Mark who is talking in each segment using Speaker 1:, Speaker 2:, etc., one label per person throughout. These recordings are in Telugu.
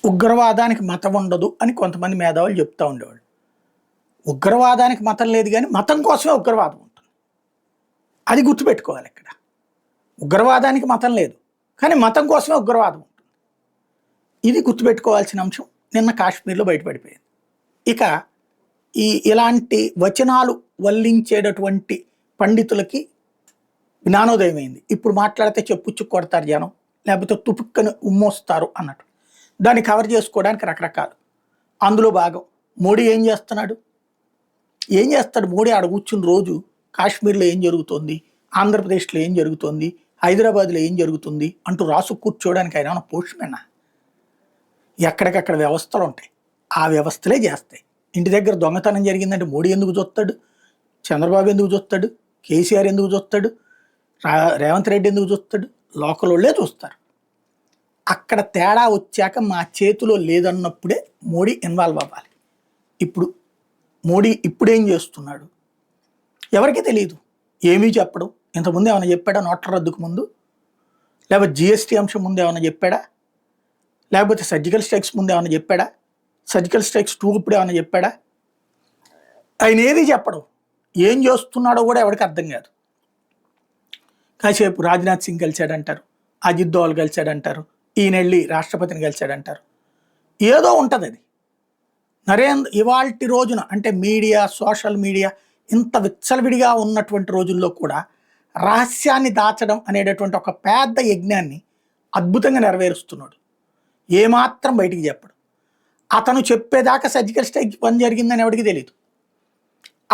Speaker 1: ఉగ్రవాదానికి మతం ఉండదు అని కొంతమంది మేధావులు చెప్తా ఉండేవాళ్ళు. ఉగ్రవాదానికి మతం లేదు కానీ మతం కోసమే ఉగ్రవాదం ఉంటుంది. అది గుర్తుపెట్టుకోవాలి ఇక్కడ. ఉగ్రవాదానికి మతం లేదు కానీ మతం కోసమే ఉగ్రవాదం ఉంటుంది. ఇది గుర్తుపెట్టుకోవాల్సిన అంశం నిన్న కాశ్మీర్లో బయటపడిపోయింది. ఇక ఇలాంటి వచనాలు వల్లించేటటువంటి పండితులకి జ్ఞానోదయమైంది. ఇప్పుడు మాట్లాడితే చెప్పుచ్చు కొడతారు జనం, లేకపోతే తుపుక్కని ఉమ్మోస్తారు అన్నట్టు. దాన్ని కవర్ చేసుకోవడానికి రకరకాలు. అందులో భాగం మోడీ ఏం చేస్తున్నాడు? ఏం చేస్తాడు మోడీ? ఆడ కూర్చుని రోజు కాశ్మీర్లో ఏం జరుగుతుంది, ఆంధ్రప్రదేశ్లో ఏం జరుగుతుంది, హైదరాబాద్లో ఏం జరుగుతుంది అంటూ రాసు కూర్చోవడానికి ఆయన ఏమైనా పోస్ట్మేనా? ఎక్కడికక్కడ వ్యవస్థలు ఉంటాయి, ఆ వ్యవస్థలే చేస్తాయి. ఇంటి దగ్గర దొంగతనం జరిగిందంటే మోడీ ఎందుకు చూస్తాడు? చంద్రబాబు ఎందుకు చూస్తాడు? కేసీఆర్ ఎందుకు చూస్తాడు? రేవంత్ రెడ్డి ఎందుకు చూస్తాడు? లోకల్ వాళ్ళే చూస్తారు. అక్కడ తేడా వచ్చాక మా చేతిలో లేదన్నప్పుడే మోడీ ఇన్వాల్వ్ అవ్వాలి. ఇప్పుడు మోడీ ఇప్పుడేం చేస్తున్నాడు ఎవరికి తెలియదు, ఏమీ చెప్పడం. ఇంతకుముందు ఏమైనా చెప్పాడా? నోట్ల రద్దుకు ముందు, లేకపోతే జిఎస్టీ అంశం ముందు ఏమైనా చెప్పాడా? లేకపోతే సర్జికల్ స్ట్రైక్స్ ముందు ఏమైనా చెప్పాడా? సర్జికల్ స్ట్రైక్స్ 2 ఇప్పుడు ఏమైనా చెప్పాడా? ఆయన ఏది చెప్పడం. ఏం చేస్తున్నాడో కూడా ఎవరికి అర్థం కాదు. కాసేపు రాజ్నాథ్ సింగ్ కలిశాడంటారు, అజిత్ దోవల్ కలిశాడంటారు, ఈయన వెళ్ళి రాష్ట్రపతిని కలిశాడంటారు. ఏదో ఉంటుంది అది. ఇవాల్టి రోజున అంటే మీడియా, సోషల్ మీడియా ఇంత విచ్చలవిడిగా ఉన్నటువంటి రోజుల్లో కూడా రహస్యాన్ని దాచడం అనేటటువంటి ఒక పెద్ద యజ్ఞాన్ని అద్భుతంగా నెరవేరుస్తున్నాడు. ఏమాత్రం బయటికి చెప్పడు. అతను చెప్పేదాకా సర్జికల్ స్ట్రైక్ 1 జరిగిందని ఎవరికి తెలియదు.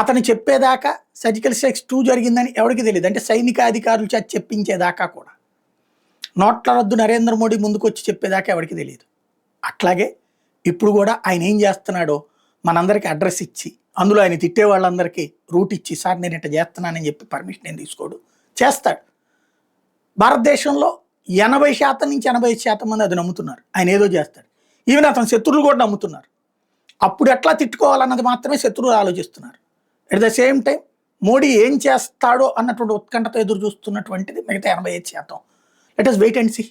Speaker 1: అతను చెప్పేదాకా సర్జికల్ స్ట్రైక్స్ 2 జరిగిందని ఎవరికి తెలియదు. అంటే సైనిక అధికారులు చేత చెప్పించేదాకా కూడా. నోట్ల రద్దు నరేంద్ర మోడీ ముందుకు వచ్చి చెప్పేదాకా ఎవరికి తెలియదు. అట్లాగే ఇప్పుడు కూడా ఆయన ఏం చేస్తున్నాడో మనందరికీ అడ్రస్ ఇచ్చి, అందులో ఆయన తిట్టే వాళ్ళందరికీ రూట్ ఇచ్చి, సార్ నేను ఇట్లా చేస్తున్నానని చెప్పి పర్మిషన్ ఏం తీసుకోడు, చేస్తాడు. భారతదేశంలో 80% నుంచి 85% మంది అది నమ్ముతున్నారు. ఆయన ఏదో చేస్తాడు. ఈవెన్ అతని శత్రువులు కూడా నమ్ముతున్నారు. అప్పుడు ఎట్లా తిట్టుకోవాలన్నది మాత్రమే శత్రువులు ఆలోచిస్తున్నారు. At the same time Modi ఏం చేస్తాడో అన్నటువంటి ఉత్కంఠతో ఎదురు చూస్తున్నటువంటిది మిగతా 85%. Let us wait and see.